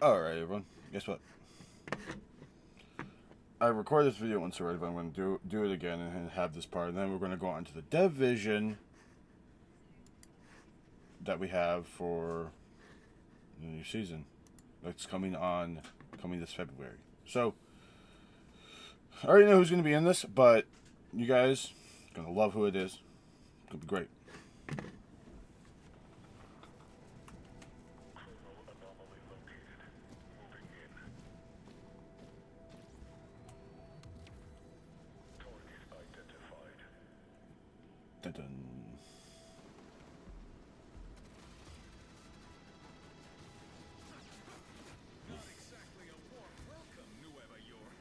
Alright, everyone. Guess what? I recorded this video once already, but I'm going to do it again and have this part. And then we're going to go on to the division that we have for the new season. That's coming this February. So, I already know who's going to be in this, but you guys are going to love who it is. It's going to be great. Dun dun. Not exactly a warm welcome, Nueva York.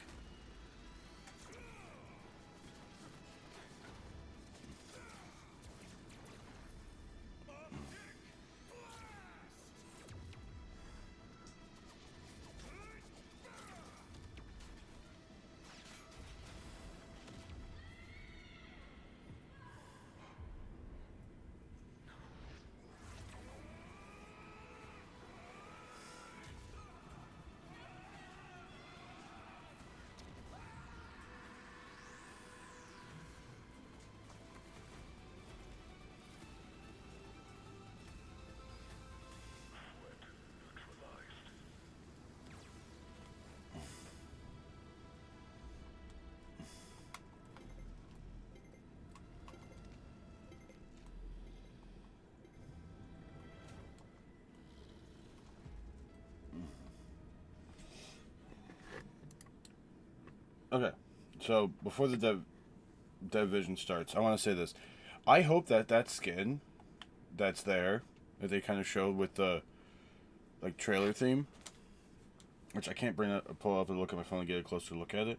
Okay, so before the division starts, I want to say this. I hope that skin that's there, that they kind of showed with the trailer theme, which I can't pull up and look at my phone and get a closer look at it,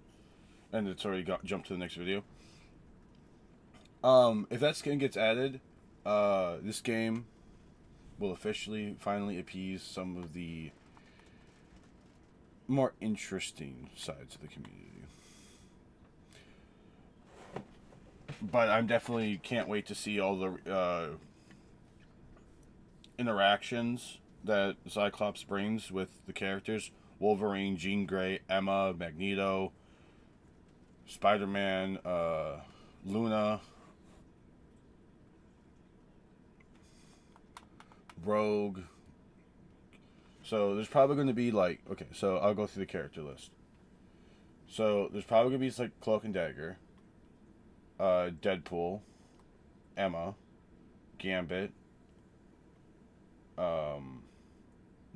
and it's already jumped to the next video. If that skin gets added, this game will officially finally appease some of the more interesting sides of the community. But I'm definitely can't wait to see all the interactions that Cyclops brings with the characters: Wolverine, Jean Grey, Emma, Magneto, Spider-Man, Luna, Rogue. So there's probably going to be okay, so I'll go through the character list. So there's probably going to be Cloak and Dagger, Deadpool, Emma, Gambit,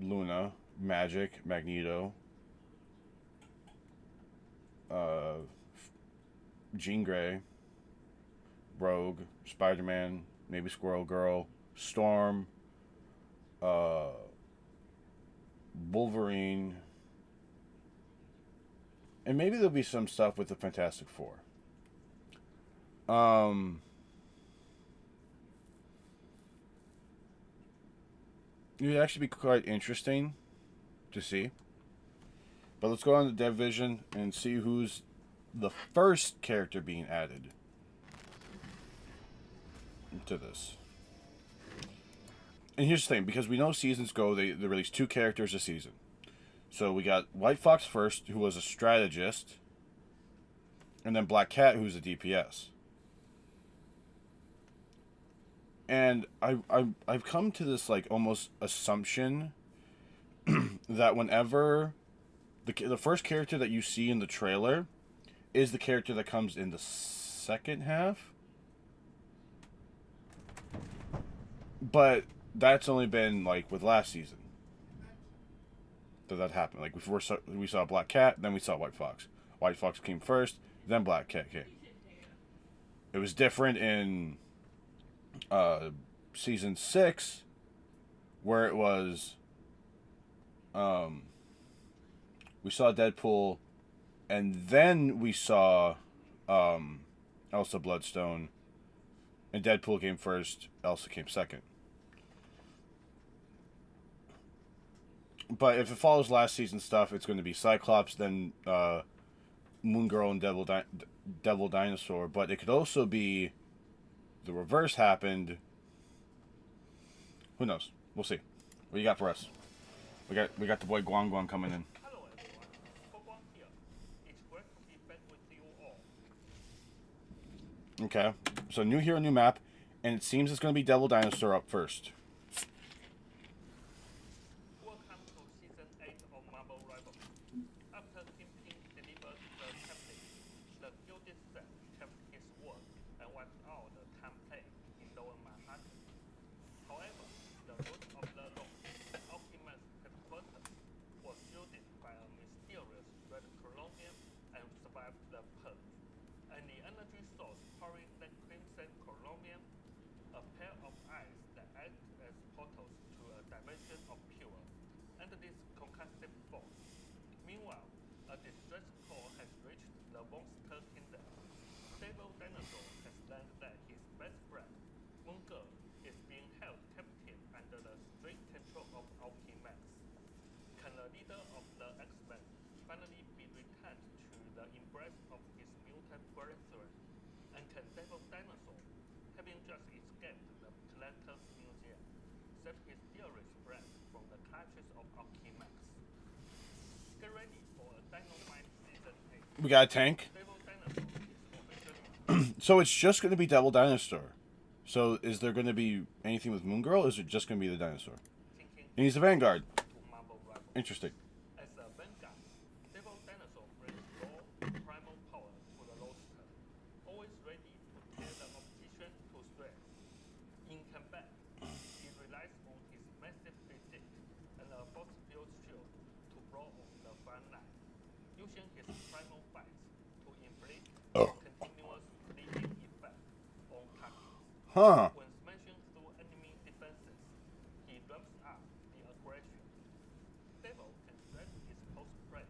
Luna, Magic, Magneto, Jean Grey, Rogue, Spider-Man, maybe Squirrel Girl, Storm, Wolverine, and maybe there'll be some stuff with the Fantastic Four. It would actually be quite interesting to see. But let's go on to Division and see who's the first character being added to this. And here's the thing, because we know seasons go, they release 2 characters a season. So we got White Fox first, who was a strategist, and then Black Cat, who's a DPS. And I've come to this almost assumption that whenever the first character that you see in the trailer is the character that comes in the second half. But that's only been with last season that happened. We saw Black Cat, then we saw White Fox. White Fox came first, then Black Cat came. It was different in season 6, where it was we saw Deadpool, and then we saw Elsa Bloodstone, and Deadpool came first, Elsa came second. But if it follows last season stuff, it's going to be Cyclops, then Moon Girl, and Devil Dinosaur. But it could also be the reverse happened. Who knows? We'll see. What you got for us? We got the boy Guang Guang coming in. Hello everyone, Guang here. It's great to be back with you all. Okay. So new hero, new map, and it seems it's gonna be Devil Dinosaur up first. Welcome to Season 8 of Marvel Rivals. After Kingpin delivered the template, the Gilded Set kept his word and wiped out the template in Lower Manhattan. However, the root of the launch, Optimus headquarters, was shielded by a mysterious red colonium and survived the purge. And the energy source powering that crimson colonium, a pair of eyes that act as portals to a dimension of pure, and this concussive force. Meanwhile, a distress call has reached the monster kingdom. Devil Dinosaur has learned that his best friend, Moon Girl, is being held captive under the strict control of Optimax. Can the leader of the X-Men finally be returned to the embrace of his mutant brethren? And can Devil Dinosaur, having just escaped the Collector's Museum, save his dearest friend from the clutches of Optimax? Get ready for a Dynamite Season 8. We got a tank. Devil Dinosaur is officially So it's just gonna be Devil Dinosaur. So is there gonna be anything with Moon Girl? Or is it just gonna be the dinosaur? thinking And he's a Vanguard. to Marvel Rivals. Interesting. As a Vanguard, Devil Dinosaur brings raw, primal power to the roster, always ready to tear the opposition to shreds. In combat, he relies on his massive physique and a force-filled shield to brawl on the front line, using his primal bites to inflict continuous bleeding effect on targets. Huh. When smashing through enemy defenses, he ramps up the aggression. Devil can stretch his post prey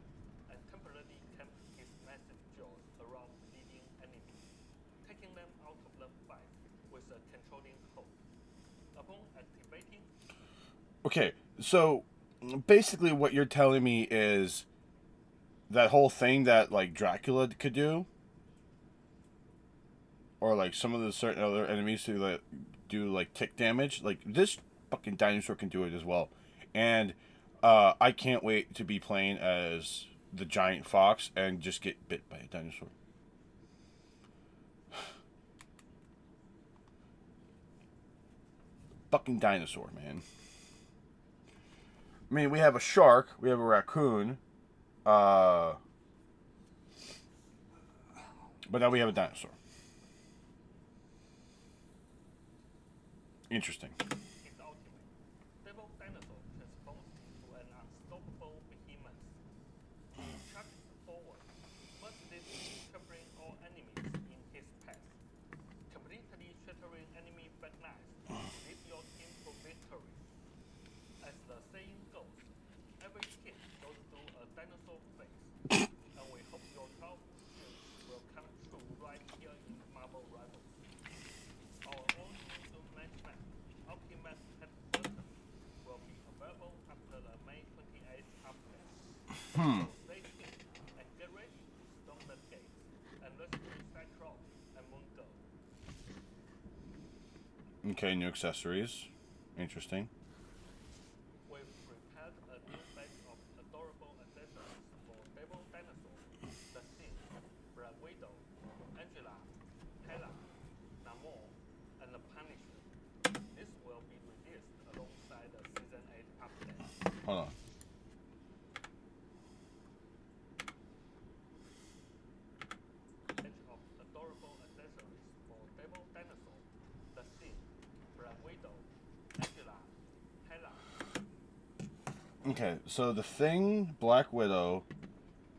and temporarily camp his massive jaws around bleeding enemies, taking them out of the fight with a controlling hold. Upon activating, Okay. So basically, what you're telling me is that whole thing that like Dracula could do, or like some of the certain other enemies who like do like tick damage. Like this fucking dinosaur can do it as well, and I can't wait to be playing as the giant fox and just get bit by a dinosaur. Fucking dinosaur, man. I mean, we have a shark, we have a raccoon, but now we have a dinosaur. Interesting. his ultimate, Devil Dinosaur transforms into an unstoppable behemoth. He charges forward, mercilessly trampling all enemies in his path, completely shattering enemy backlines to lead your team to victory. As the saying goes, every hit goes through a dinosaur face, and we hope your childhood dreams will come true right here in Marvel Rivals. Our own new match map, Optimus Headquarters, will be available after the May 28th update. So stay tuned and get ready to storm the gates and rescue Cyclops and Moon Girl. Okay, new accessories. Interesting. We've prepared a new batch of adorable accessories for Devil Dinosaur, The Thing, Black Widow, Angela, Hela, Namor, and the Punisher. This will be released alongside the Season 8 update. Hold on. Batch of adorable accessories for Devil Dinosaur, The Thing, Black Widow, Angela, Hela, Okay, so the Thing, Black Widow,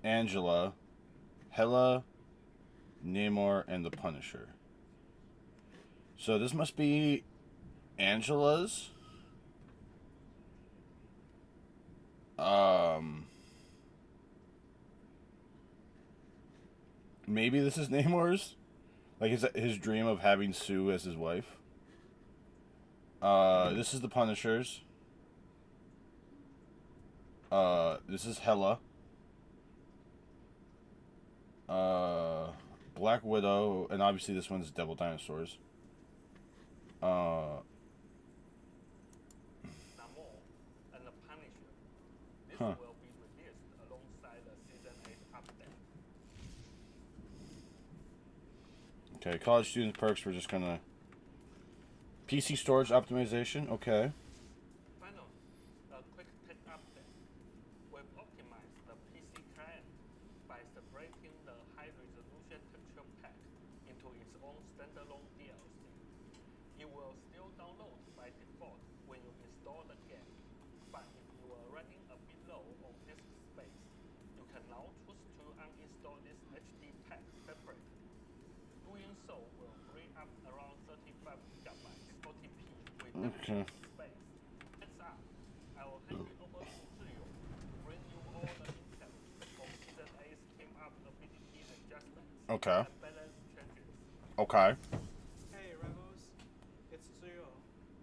Angela, Hela, Namor, and the Punisher. So this must be Angela's. Maybe this is Namor's. Like his dream of having Sue as his wife. This is the Punisher's. This is Hela. Black Widow, and obviously this one's Devil Dinosaurs. Namor, and the Punisher. Huh. will be released alongside the Season 8 update. Okay, college student perks, we're just gonna... PC storage optimization, okay. Finally, a quick tech update. We've optimized the PC client by separating the high-resolution texture pack into its own standalone DLC. It will still download by default when you install the game, but if you are running a bit low on disk space, you can now choose to uninstall this HD pack separately. Doing so will free up around 35 GB OTP with Okay. space. Next up, I will hand you over to Zhiyu to bring you all the intel on Season 8's team-up ability adjustments Okay. and balance changes. Okay. Hey Rebels, it's Zio.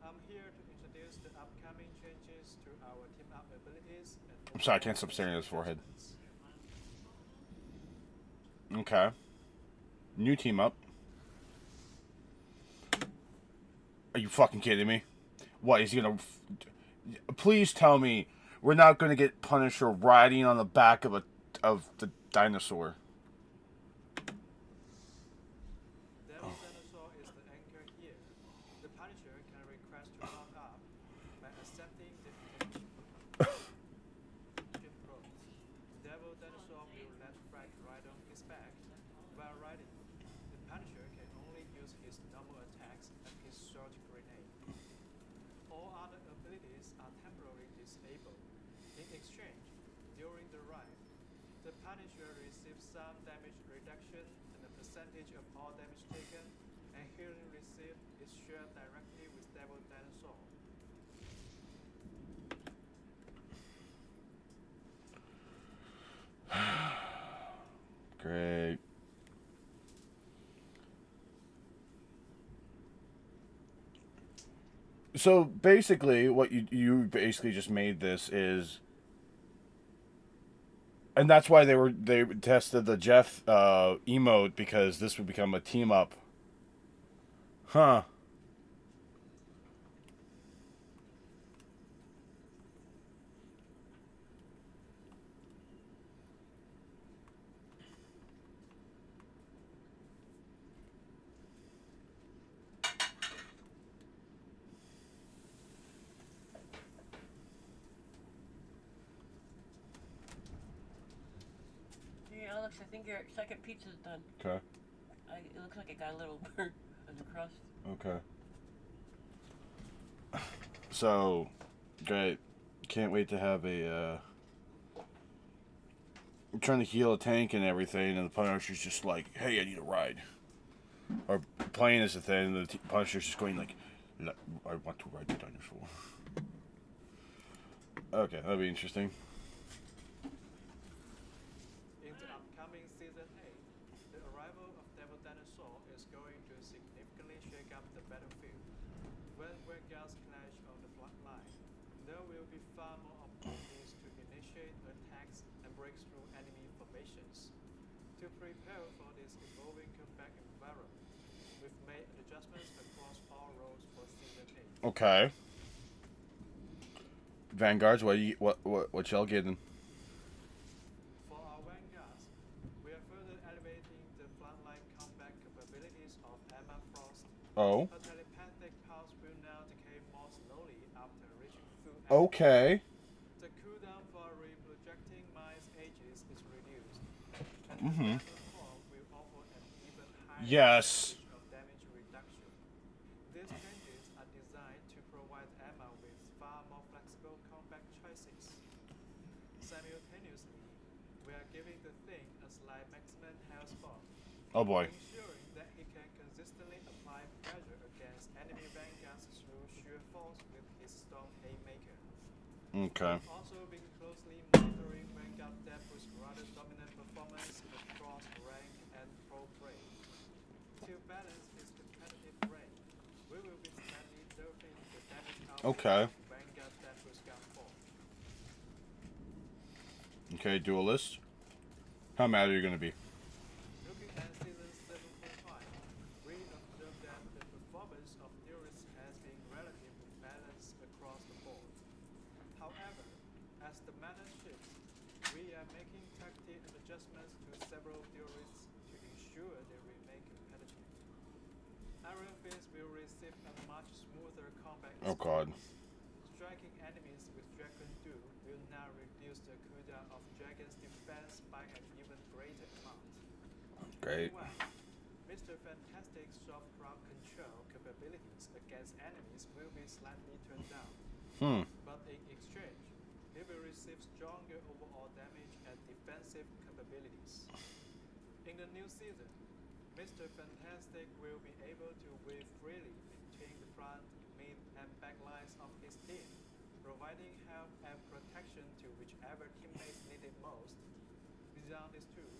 I'm here to introduce the upcoming changes to our team up abilities and I'm sorry, I can't stop staring at his forehead. Okay. New team up. Are you fucking kidding me? What, is he gonna... Please tell me we're not gonna get Punisher riding on the back of the dinosaur. Devil Dinosaur is the anchor here. The Punisher can request to mount up by accepting the intelligent prompt. Devil Dinosaur will let Frank ride on his back. While riding, the Punisher can only use his normal attacks and his short grenade. All other abilities are temporarily disabled. In exchange, during the ride, the Punisher receives some damage reduction and a percentage of all damage taken, and healing received is shared directly with Devil Dinosaur. Great. So basically, what you basically just made this is, and that's why they tested the Jeff emote, because this would become a team up. Huh. Hey Alex, I think your second pizza's done. Okay. It looks like it got a little burnt on the crust. Okay. So, great. Can't wait to have a, I'm trying to heal a tank and everything, and the Punisher's just like, hey, I need a ride. Or playing is the thing, and the Punisher's just going like, I want to ride the dinosaur. Okay, that'll be interesting. In the upcoming Season 8, the arrival of Devil Dinosaur is going to significantly shake up the battlefield. When Vanguards clash on the front line, there will be far more opportunities to initiate attacks and break through enemy formations. To prepare for this evolving combat environment, we've made adjustments across all roles for Season 8. Okay. Vanguards, what y'all getting? For our Vanguards, we are further elevating the frontline combat capabilities of Emma Frost. Oh. Her telepathic pulse will now decay more slowly after reaching full energy. Okay. The cooldown for reprojecting Mine's ages is reduced, and Mhm. the final form will offer an even higher Yes. percentage of damage reduction. These changes are designed to provide Emma with far more flexible combat choices. Simultaneously, we are giving the Thing a slight maximum health buff, Oh boy. ensuring that he can consistently apply pressure against enemy vanguards through sheer force with his Storm Haymaker. Okay. Also been closely monitoring Vanguard Death's rather dominant performance across rank and pro play. To balance his competitive range, we will be slightly nerfing the damage output Okay. of Vanguard Death's Gun 4. Okay, duelist. How mad are you gonna be? Looking at Season 7.5, we observe that the performance of Duelist has been relatively balanced across the board. However, as the meta ships, we are making tactic adjustments to several theories to ensure they remain competitive. Iron Fist will receive a much smoother combat Oh God. experience. Striking enemies with Dragon Duel will now reduce the cooldown of Dragon's defense by an even greater amount. Great. Meanwhile, Mr. Fantastic's soft crowd control capabilities against enemies will be slightly turned down, but in exchange, he will receive stronger overall damage and defensive capabilities. In the new season, Mr. Fantastic will be able to weave freely between the front, mid, and back lines of his team, providing help and protection to whichever teammates need it most. Beyond these two,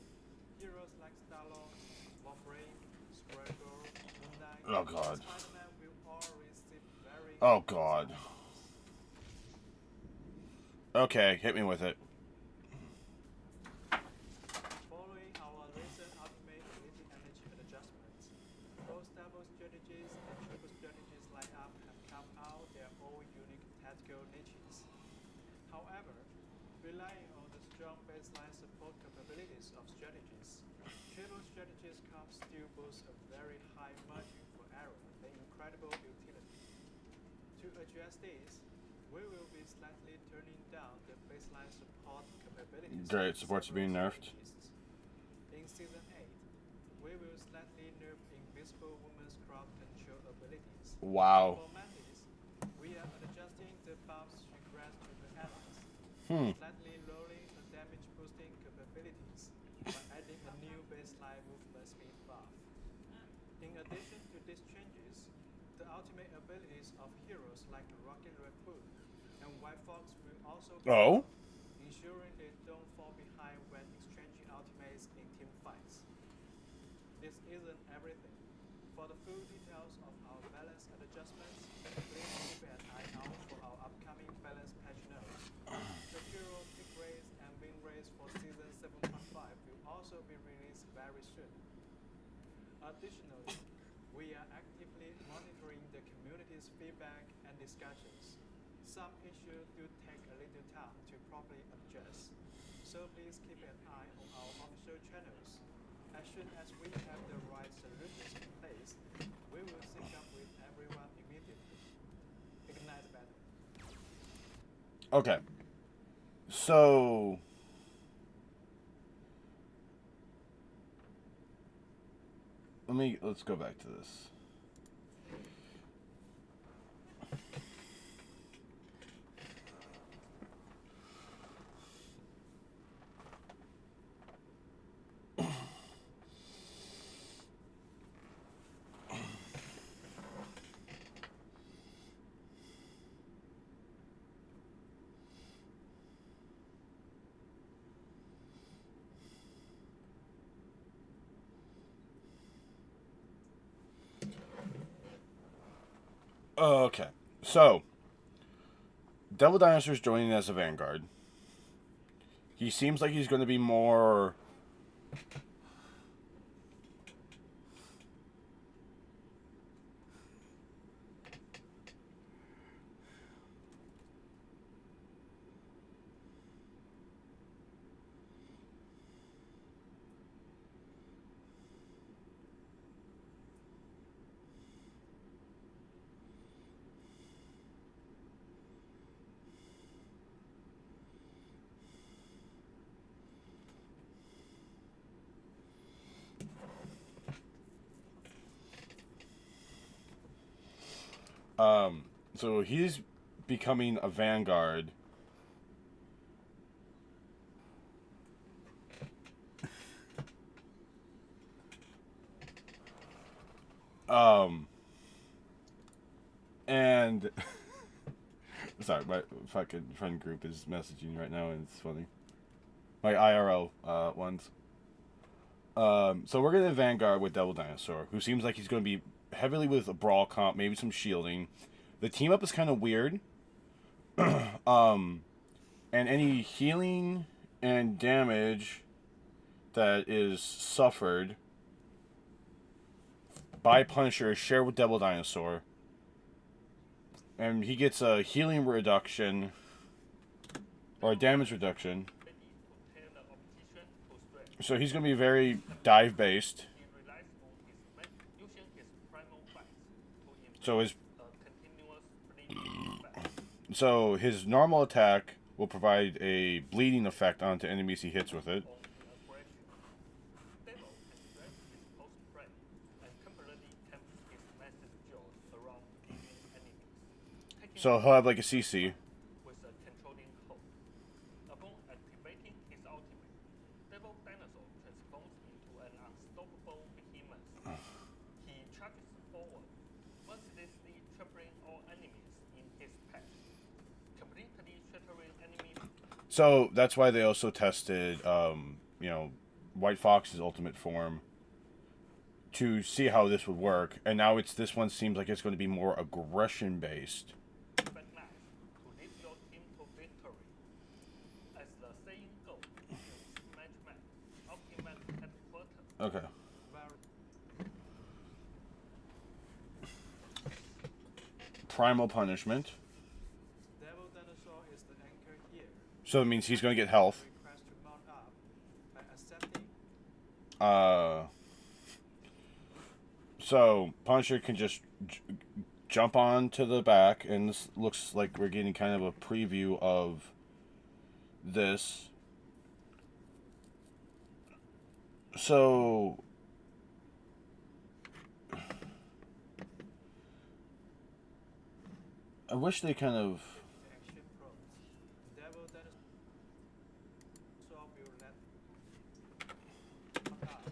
heroes like Star-Lord, Wolverine, Squirrel, Moon Knight, Oh, God. and Spider-Man will all receive very Oh, God. buffs. Okay, hit me with it. Following our recent Ultimate Ability Energy adjustments, both double strategies and triple strategies lineup have come out their own unique tactical niches. However, relying on the strong baseline support capabilities of strategies, triple strategies come still boast a very high margin for error and incredible utility. To address this, we will be slightly turning down the baseline support capabilities. Great, of supports several being nerfed. strategists. In Season 8, we will slightly nerf Invisible Woman's crowd control abilities. Wow. For Mantis, we are adjusting the buffs she grants to her allies, slightly lowering the damage boosting capabilities by adding a new baseline movement speed buff. In addition to these changes, the ultimate abilities of heroes like Rocket Raccoon and White Fox will also be Oh? buffed, ensuring they don't fall behind when exchanging ultimates in team fights. This isn't everything. For the full details of our balance and adjustments, please keep an eye out for our upcoming balance patch notes. The hero pick race and win race for Season 7.5 will also be released very soon. Additionally, we are actively monitoring the community's feedback and discussions. Some issues do take a little time to properly adjust, so please keep an eye on our official channels. As soon as we have the right solutions in place, we will sync up with everyone immediately. Ignite the battle. Okay. So. Let's go back to this. Okay. So, Devil Dinosaur's joining as a Vanguard. He seems like he's going to be more. So he's becoming a Vanguard. And sorry, my fucking friend group is messaging right now, and it's funny. My IRL ones. So we're gonna Vanguard with Devil Dinosaur, who seems like he's gonna be heavily with a brawl comp, maybe some shielding. The team up is kind of weird. And any healing and damage that is suffered by Punisher is shared with Devil Dinosaur. And he gets a healing reduction or a damage reduction. ready to tear the opposition to shreds. So he's going to be very dive based. He relies on his using his primal bites to inflict So his a continuous bleeding effect. so his normal attack will provide a bleeding effect onto enemies he hits with it. On the aggression. Devil can stretch his post-prey and temporarily tempt his massive jaws around living enemies, taking So he'll have like a CC. with a controlling hold. Upon activating his ultimate, Devil Dinosaur transforms into an unstoppable behemoth. He charges forward, mercilessly trampling all enemies in his path, completely shattering enemy. So that's why they also tested, White Fox's ultimate form to see how this would work. And now this one seems like it's going to be more aggression based. But nice to lead your team to victory. As the saying goes, in Smash Man, Optimus headquarters. Okay. Very Primal punishment. Devil Dinosaur is the anchor here. So it means he's going to get health. Request to mount up by accepting So Punisher can just jump on to the back, and this looks like we're getting kind of a preview of this. So I wish they kind of the action pro. Devil Dinosaur will let mount up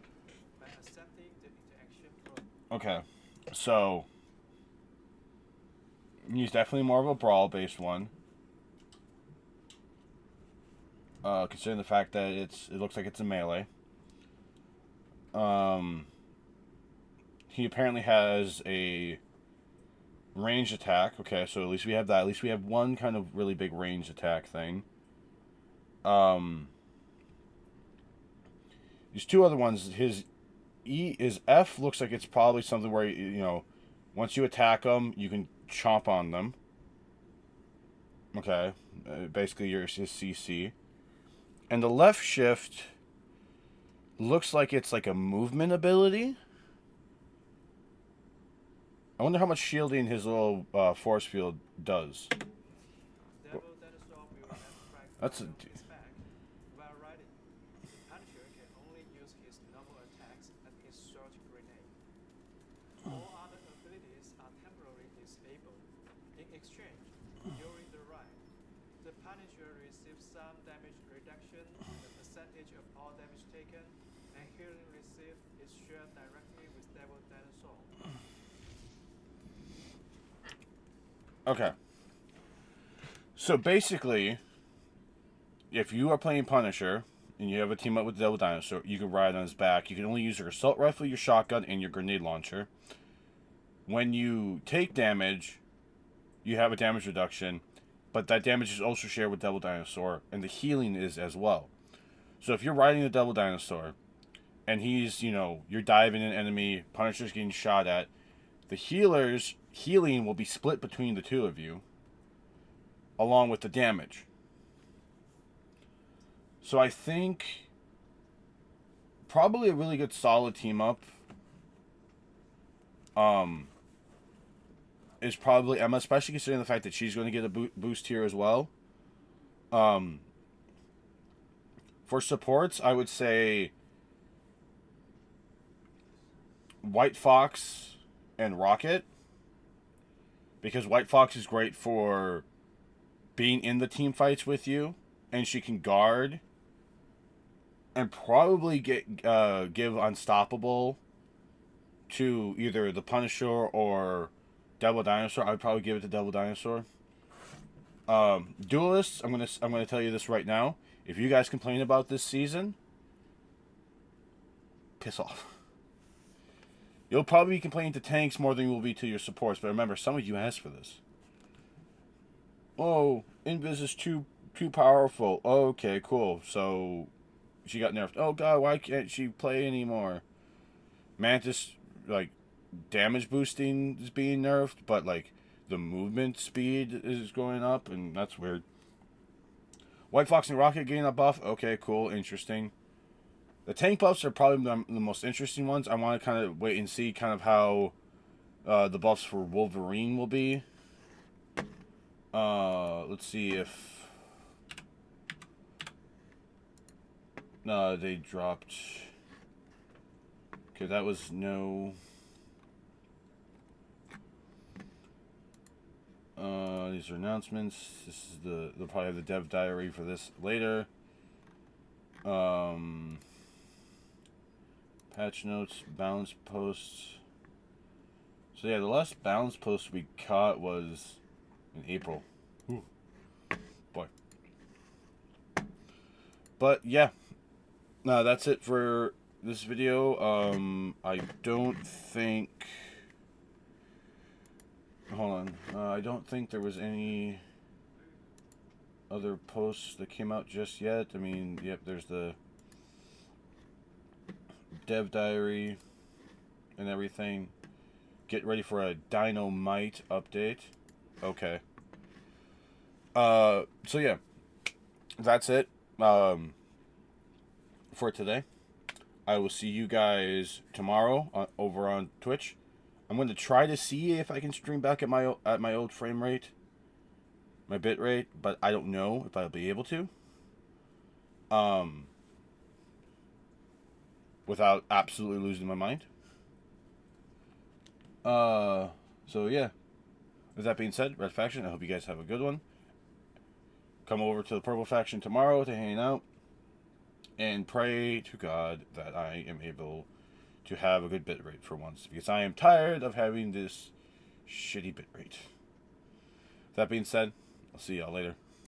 by accepting the interaction pro. okay. So he's definitely more of a brawl based one. Considering the fact that it looks like it's a melee. He apparently has a range attack. Okay, so at least we have that. At least we have one kind of really big range attack thing. There's two other ones. His F looks like it's probably something where once you attack them, you can chomp on them. Okay, basically his CC. And the left shift looks like it's like a movement ability. I wonder how much shielding his little force field does. Devil Dinosaur will let frag That's a on his back while riding. The Punisher can only use his normal attacks and his short grenade. All other abilities are temporarily disabled. In exchange, during the ride, the Punisher receives some damage reduction, the percentage of all damage taken, and healing received is shared directly with Devil Dinosaur. Okay. So basically, if you are playing Punisher and you have a team up with Devil Dinosaur, you can ride on his back. You can only use your assault rifle, your shotgun, and your grenade launcher. When you take damage, you have a damage reduction, but that damage is also shared with Devil Dinosaur, and the healing is as well. So if you're riding the Devil Dinosaur, and he's, you're diving an enemy, Punisher's getting shot at, the healer's healing will be split between the two of you, along with the damage. So I think probably a really good solid team up is probably Emma, especially considering the fact that she's going to get a boost here as well. For supports, I would say White Fox and Rocket, because White Fox is great for being in the team fights with you, and she can guard and probably give Unstoppable to either the Punisher or Devil Dinosaur. I'd probably give it to Devil Dinosaur. Duelists, I'm gonna tell you this right now. If you guys complain about this season, piss off. You'll probably be complaining to tanks more than you will be to your supports, but remember, some of you asked for this. Oh, Invis is too powerful. Oh, okay, cool. So she got nerfed. Oh god, why can't she play anymore? Mantis, damage boosting is being nerfed, but the movement speed is going up, and that's weird. White Fox and Rocket getting a buff. Okay, cool, interesting. The tank buffs are probably the most interesting ones. I want to kind of wait and see kind of how the buffs for Wolverine will be. Let's see if they dropped. Okay, that was no. These are announcements. This is they'll probably have the dev diary for this later. Patch notes, balance posts. So yeah, the last balance post we caught was in April. Ooh. Boy. But yeah. No, that's it for this video. I don't think. Hold on. I don't think there was any other posts that came out just yet. I mean, yep, there's the dev diary and everything. Get ready for a Dynamite update. Okay. So yeah, that's it for today. I will see you guys tomorrow over on Twitch. I'm going to try to see if I can stream back at my old frame rate, my bit rate, but I don't know if I'll be able to. Without absolutely losing my mind. So yeah. With that being said, Red Faction, I hope you guys have a good one. Come over to the Purple Faction tomorrow to hang out. And pray to God that I am able to have a good bitrate for once, because I am tired of having this shitty bitrate. That being said, I'll see y'all later.